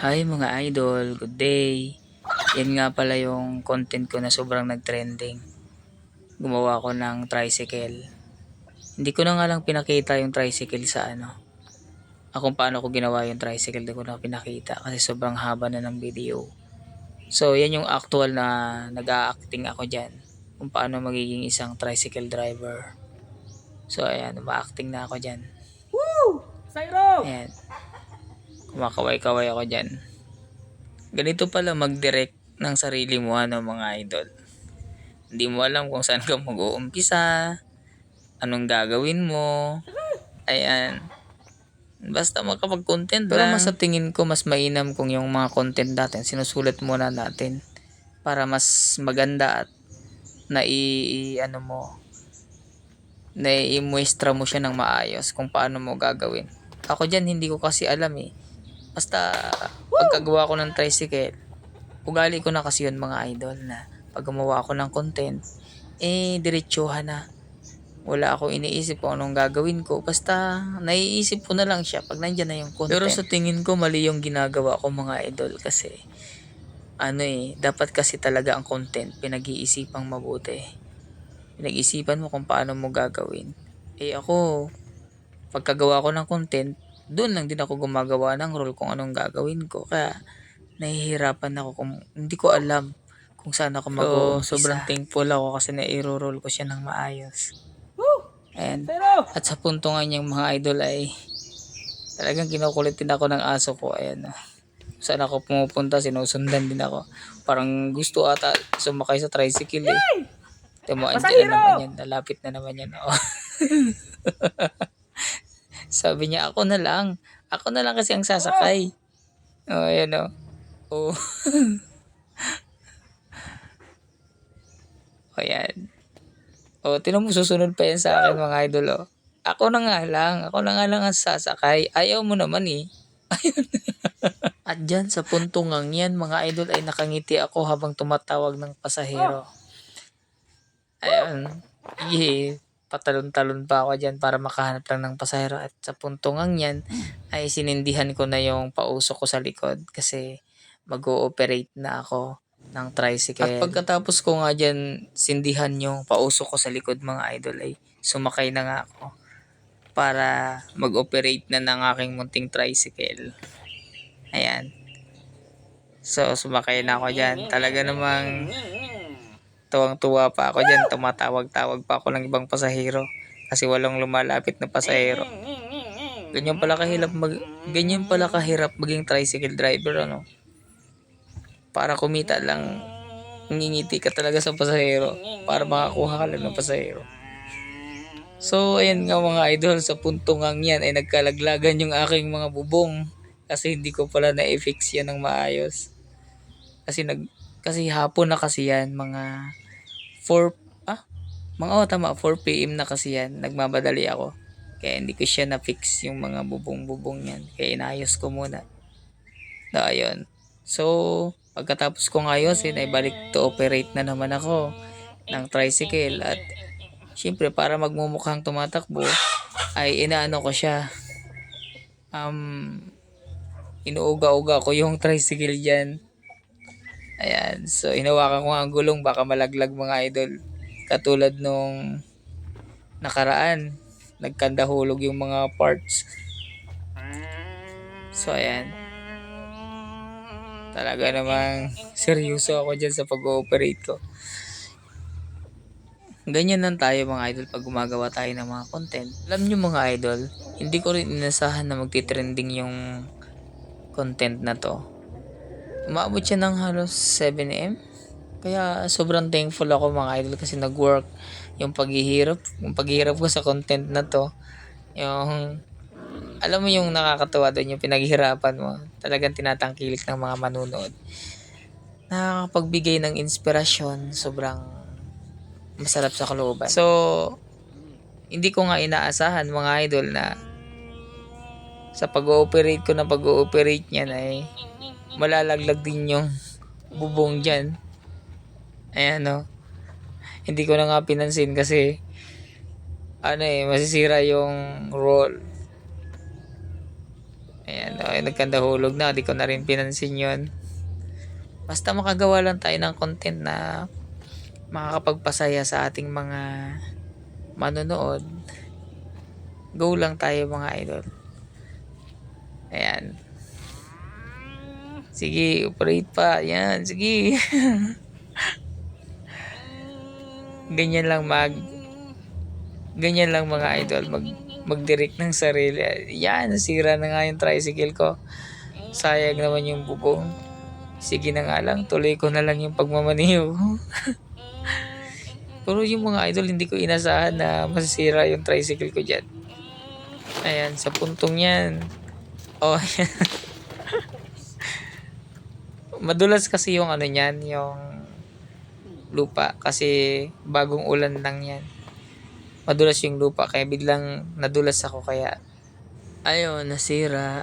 Hi mga idol, good day. Yan nga pala yung content ko na sobrang nag-trending. Gumawa ko ng tricycle. Hindi ko na nga lang pinakita yung tricycle sa kung paano ko ginawa yung tricycle, hindi ko na pinakita kasi sobrang haba na ng video. So yan yung actual na nag-a-acting ako dyan. Kung paano magiging isang tricycle driver. So ayan, ma-acting na ako dyan. Woo! Sayro! Ayan, kumakaway-kaway ako dyan. Ganito pala mag-direct ng sarili mo mga idol. Hindi mo alam kung saan ka mag-uumpisa, anong gagawin mo. Ayan. Basta makapag-content lang. Pero mas sa tingin ko mas mainam kung yung mga content natin sinusulat muna natin para mas maganda at naimuestra mo siya ng maayos kung paano mo gagawin. Ako dyan hindi ko kasi alam eh. Basta pagkagawa ko ng tricycle, ugali ko na kasi yun mga idol na pag gumawa ako ng content, diretsuhan na. Wala akong iniisip kung anong gagawin ko. Basta naiisip ko na lang siya pag nandyan na yung content. Pero sa tingin ko mali yung ginagawa ko mga idol kasi dapat kasi talaga ang content pinag-iisipang mabuti. Pinag-isipan mo kung paano mo gagawin. Ako, pagkagawa ko ng content, doon lang din ako gumagawa ng role kung anong gagawin ko. Kaya nahihirapan ako kung hindi ko alam kung saan ako mag-uumpisa. So, sobrang thankful ako kasi na-i-roll ko siya ng maayos. Ayan. At sa punto nga niyang mga idol ay talagang kinukulitin ako ng aso ko. Ayan. Saan ako pumupunta, sinusundan din ako. Parang gusto ata sumakay sa tricycle eh. Timo, andyan na naman yan. Nalapit na naman yan. Oh. Sabi niya, ako na lang. Ako na lang kasi ang sasakay. Oh, ayan o. Oh. O yan. O, tinan mo, susunod pa yan sa akin mga idol o. Ako na nga lang. Ako na nga lang ang sasakay. Ayaw mo naman eh. At dyan sa puntong ngang yan mga idol ay nakangiti ako habang tumatawag ng pasahero. Ayun. Patalon-talon pa ako dyan para makahanap lang ng pasahero. At sa puntong ngang yan ay sinindihan ko na yung pausok ko sa likod kasi mag-ooperate na ako ng tricycle. At pagkatapos ko nga dyan sindihan yung pausok ko sa likod mga idol ay sumakay na nga ako para mag-operate na ng aking munting tricycle. Ayan. So sumakay na ako dyan. Talaga namang tuwang-tuwa pa ako dyan. Tumatawag-tawag pa ako ng ibang pasahero kasi walang lumalapit na pasahero. Ganyan pala kahirap maging tricycle driver Para kumita lang, ngingiti ka talaga sa pasahero para makakuha ka lang ng pasahero. So ayan nga mga idol, sa puntong ngang yan ay nagkalaglagan yung aking mga bubong kasi hindi ko pala na-fix yan ng maayos. Kasi hapon na kasi yan, mga 4 PM na kasi yan, nagmamadali ako. Kaya hindi ko siya na-fix yung mga bubong-bubong yan. Kaya inayos ko muna. Ayun. So, pagkatapos kong ayusin ay balik to operate na naman ako ng tricycle. At syempre para magmumukhang tumatakbo ay inaano ko siya. Inuuga-uga ko yung tricycle dyan. Ayan. So, hinawakan ko ang gulong baka malaglag mga idol. Katulad nung nakaraan, nagkandahulog yung mga parts. So, ayan. Talaga namang seryoso ako dyan sa pag-ooperate ko. Ganyan lang tayo mga idol pag gumagawa tayo ng mga content. Alam nyo mga idol, hindi ko rin inasahan na magti-trending yung content na to. Umabot siya ng halos 7M. Kaya sobrang thankful ako mga idol kasi nag-work yung paghihirap ko sa content na to. Yung alam mo yung nakakatuwa doon yung pinaghirapan mo. Talagang tinatangkilik ng mga manunood. Nakakapagbigay ng inspirasyon, sobrang masarap sa kalooban. So, hindi ko nga inaasahan mga idol na sa pag-ooperate ko na pag-ooperate niyan ay malalaglag din yung bubong dyan. Ayan Hindi ko na nga pinansin kasi masisira yung roll. Ayan, okay, nagkandahulog na. Di ko na rin pinansin yun. Basta makagawa lang tayo ng content na makakapagpasaya sa ating mga manonood. Go lang tayo mga idol. Ayan. Sige, operate pa. Ayan, sige. Ganyan lang mga idol, mag-direct ng sarili. Yan, nasira na nga yung tricycle ko. Sayang naman yung bubong. Sige na nga lang, tuloy ko na lang yung pagmamaniho. Pero yung mga idol, hindi ko inasahan na masisira yung tricycle ko dyan. Ayan, sa puntong yan. Oh, ayan. Madulas kasi yung ano niyan, yung lupa. Kasi bagong ulan lang yan. Madulas yung lupa, kaya biglang nadulas ako, kaya ayun, nasira.